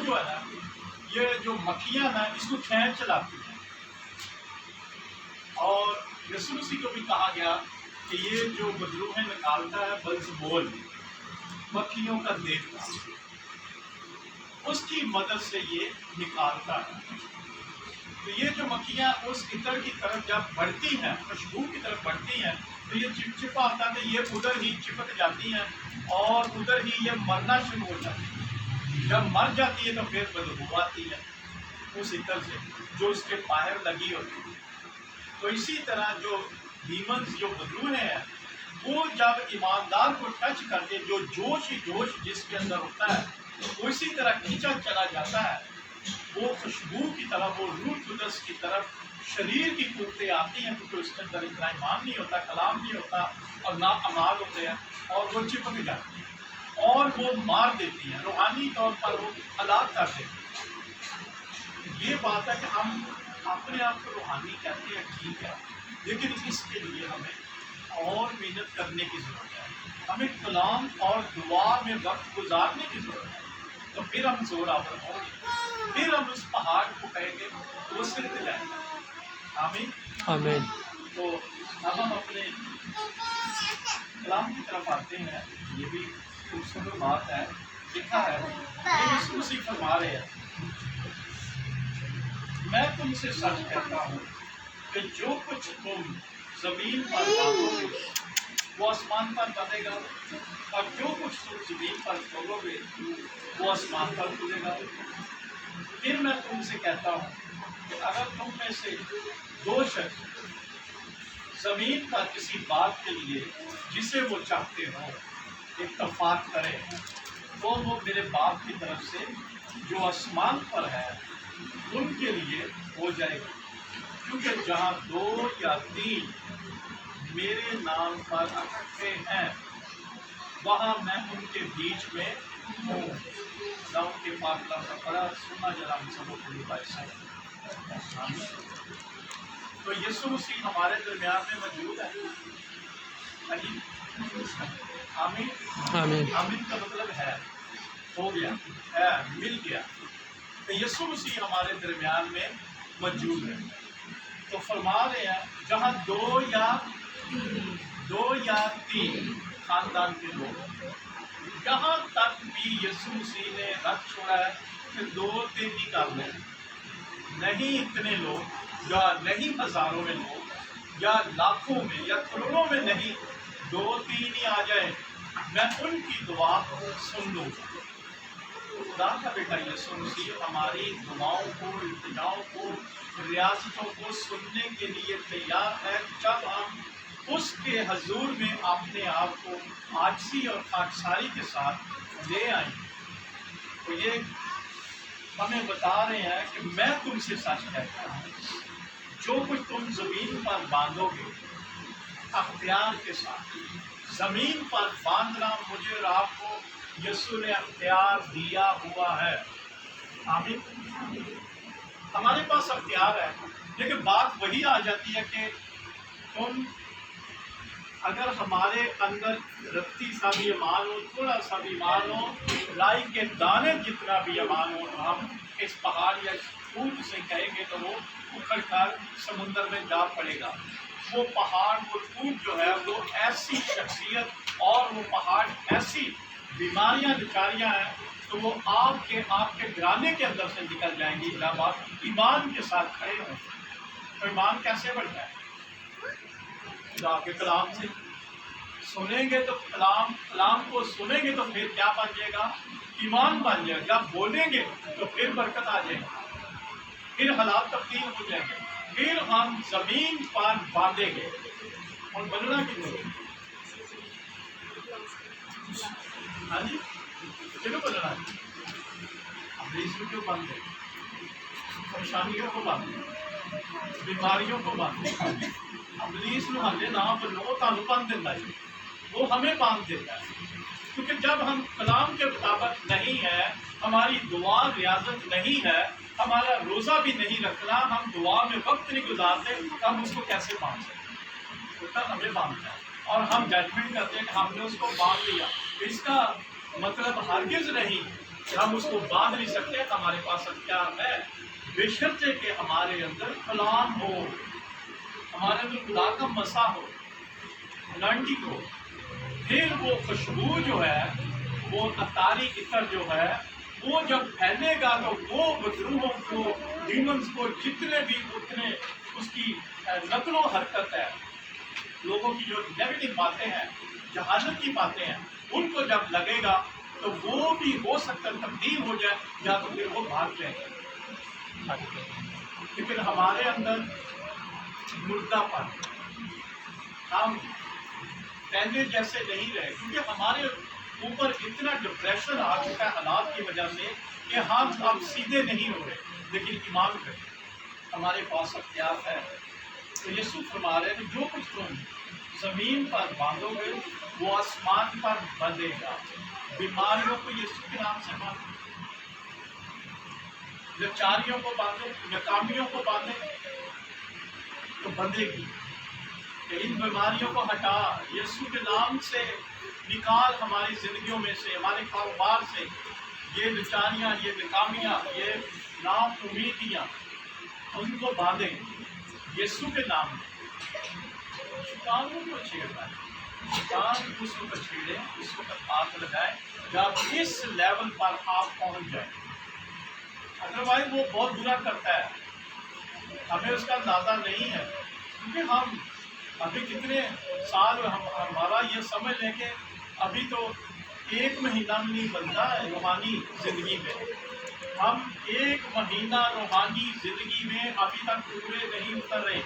جو ہے نا یہ جو مکھیاں نا اس کو کھینچ چلاتی ہیں، اور یسوع مسیح کو بھی کہا گیا کہ یہ جو بدروہیں نکالتا ہے بلزبول مکھیوں کا دیوتا، اس کی مدد سے یہ نکالتا ہے۔ تو یہ جو مکھیاں اس عطر کی طرف جب بڑھتی ہیں، خوشبو کی طرف بڑھتی ہیں، تو یہ چپچپا ہوتا ہے تو یہ ادھر ہی چپک جاتی ہیں اور ادھر ہی یہ مرنا شروع ہو جاتی ہے۔ جب مر جاتی ہے تو پھر بدبو آتی ہے اس عطر سے جو اس کے باہر لگی ہوتی ہے۔ تو اسی طرح جو ڈیمنز جو بدروہیں ہیں وہ جب ایماندار کو ٹچ کر کے جو جوش ہی جوش جس کے اندر ہوتا ہے وہ اسی طرح کھینچا چلا جاتا ہے، وہ خوشبو کی طرف، وہ روح القدس کی طرف شریر کی قوتیں آتی ہیں، کیونکہ اس کے اندر اتنا ایمان نہیں ہوتا، کلام نہیں ہوتا اور نہ اعمال ہوتے ہیں، اور وہ چپک جاتی ہیں اور وہ مار دیتی ہیں، روحانی طور پر وہ ہلاک کر دیتی ہیں۔ یہ بات ہے کہ ہم اپنے آپ کو روحانی کہتے ہیں، ٹھیک ہے، لیکن اس کے لیے ہمیں اور محنت کرنے کی ضرورت ہے، ہمیں کلام اور دعا میں وقت گزارنے کی ضرورت ہے، تو پھر ہم زور آور ہوں گے، پھر ہم اس پہاڑ کو کہیں گے وہ سرت جائیں گے۔ آمین آمین۔ تو اب ہم اپنے کلام کی طرف آتے ہیں۔ یہ بھی خوبصورت بات ہے، لکھا ہے یہ یسوع مسیح فرما رہے ہیں، میں تم سے سچ کہتا ہوں کہ جو کچھ تم زمین پر باندھو گے وہ آسمان پر بندھے گا، اور جو کچھ تم زمین پر کھولو گے وہ آسمان پر کھلے گا۔ پھر میں تم سے کہتا ہوں کہ اگر تم میں سے دو شخص زمین پر کسی بات کے لیے جسے وہ چاہتے ہو اتفاق کرے تو وہ میرے باپ کی طرف سے جو آسمان پر ہے ان کے لیے ہو جائے گا، کیونکہ جہاں دو یا تین میرے نام پر اکٹھے ہیں وہاں میں ان کے بیچ میں ہوں۔ ان کے پاک کلام کا پڑھا سننا ذرا ہم سب کو بھائی صاحب۔ تو یسوع مسیح ہمارے درمیان میں موجود ہے۔ آمین آمین۔ آمین کا مطلب ہے ہو گیا، ہے، مل گیا۔ تو یسوع مسیح ہمارے درمیان میں موجود ہے۔ تو فرما رہے ہیں جہاں دو یا تین خاندان کے لوگ، یہاں تک بھی یسوع مسیح نے رکھ چھوڑا ہے کہ دو تین ہی کر لیں، نہیں اتنے لوگ، یا نہیں ہزاروں میں لوگ، یا لاکھوں میں یا کروڑوں میں نہیں، دو تین ہی آ جائے میں ان کی دعا سن لوں گا۔ خدا کا بیٹا یسوع مسیح ہماری دعاؤں کو، التجاؤں کو، ریاستوں کو سننے کے لیے تیار ہے جب ہم اس کے حضور میں اپنے آپ کو عاجزی اور خاکساری کے ساتھ لے آئیں۔ تو یہ ہمیں بتا رہے ہیں کہ میں تم سے سچ کہتا ہوں جو کچھ تم زمین پر باندھو گے اختیار کے ساتھ، زمین پر باندھنا مجھے اور آپ کو یسوع نے اختیار دیا ہوا ہے۔ آمین۔ ہمارے پاس اختیار ہے، لیکن بات وہی آ جاتی ہے کہ تم اگر ہمارے اندر رتی سا بھی ایمان ہو، تھوڑا سا بھی ایمان ہو، رائی کے دانے جتنا بھی ایمان ہو، تو ہم اس پہاڑ یا اس پھول سے کہیں گے تو وہ اکھڑ کر سمندر میں جا پڑے گا۔ وہ پہاڑ، وہ پھول جو ہے وہ ایسی شخصیت اور وہ پہاڑ ایسی بیماریاں بیچاریاں ہیں تو وہ آپ کے گرانے کے اندر سے نکل جائیں گی جب آپ ایمان کے ساتھ کھڑے ہوں۔ تو ایمان کیسے بڑھتا ہے؟ خدا کے کلام سے سنیں گے تو کلام کو سنیں گے تو پھر کیا بن جائے گا؟ ایمان بن جائے گا۔ جب بولیں گے تو پھر برکت آ جائے گا، پھر حالات تبدیل ہو جائیں گے، پھر ہم زمین پر باندھیں گے۔ اور بننا کیوں؟ ہاں جی، کیوں بننا ہے؟ ابلیس کو کیوں باندھے؟ پریشانیوں کو باندھے، بیماریوں کو باندھے۔ ابلیس نو ہمیں نہ بنو تانوں باندھ دیتا ہے، وہ ہمیں باندھ دیتا ہے، کیونکہ جب ہم کلام کے مطابق نہیں ہے، ہماری دعا ریاضت نہیں ہے، ہمارا روزہ بھی نہیں رکھنا، ہم دعا میں وقت نہیں گزارتے، ہم اس کو کیسے باندھ سکتے؟ تو ہمیں باندھتا ہے اور ہم ججمنٹ کرتے ہیں کہ ہم نے اس کو باندھ لیا۔ اس کا مطلب ہرگز نہیں کہ ہم اس کو باندھ نہیں سکتے. ہمارے پاس ہتھیار ہے بشرطے کہ ہمارے اندر کلام ہو، ہمارے اندر خدا کا مسا ہو، انانٹنگ ہو. پھر وہ خوشبو جو ہے، وہ اتاری عطر جو ہے، وہ جب پھیلے گا تو وہ بدروحوں کو، ڈیمنز کو، جتنے بھی اتنے اس کی نقل و حرکت ہے، لوگوں کی جو نیگیٹو باتیں ہیں، جہالت کی باتیں ہیں، ان کو جب لگے گا تو وہ بھی ہو سکتا تبدیل ہو جائے، یا تو پھر وہ بھاگ جائیں گے. لیکن ہمارے اندر مردہ پن، ہم پہلے جیسے نہیں رہے، کیونکہ ہمارے اوپر اتنا ڈپریشن آ چکا ہے حالات کی وجہ سے کہ ہم اب سیدھے نہیں ہو رہے. لیکن ایمان کریں، ہمارے پاس اختیار ہے. تو یسوع فرما رہے ہیں کہ جو کچھ تم زمین پر باندھو گے وہ آسمان پر بندھے گا. بیماریوں کو یسوع کے نام سے باندھو، لچاریوں کو باندھو، ناکامیوں کو باندھے تو بندھے گی. کہ ان بیماریوں کو ہٹا، یسوع کے نام سے نکال ہماری زندگیوں میں سے، ہمارے کاروبار سے یہ لچاریاں، یہ ناکامیاں، یہ نام امیدیاں، ان کو باندھیں یسوع کے نام میں. شیطانوں کو چھیڑنا ہے، شیطان اس وقت چھیڑیں، اس وقت ہاتھ لگائیں جب اس لیول پر آپ پہنچ جائیں. ادروائز وہ بہت برا کرتا ہے، ہمیں اس کا اندازہ نہیں ہے، کیونکہ ہم ابھی کتنے سال ہمارا یہ سمجھ لیں کہ ابھی تو ایک مہینہ بھی نہیں بنتا ہے روحانی زندگی میں. ہم ایک مہینہ روحانی زندگی میں ابھی تک پورے نہیں اتر رہے.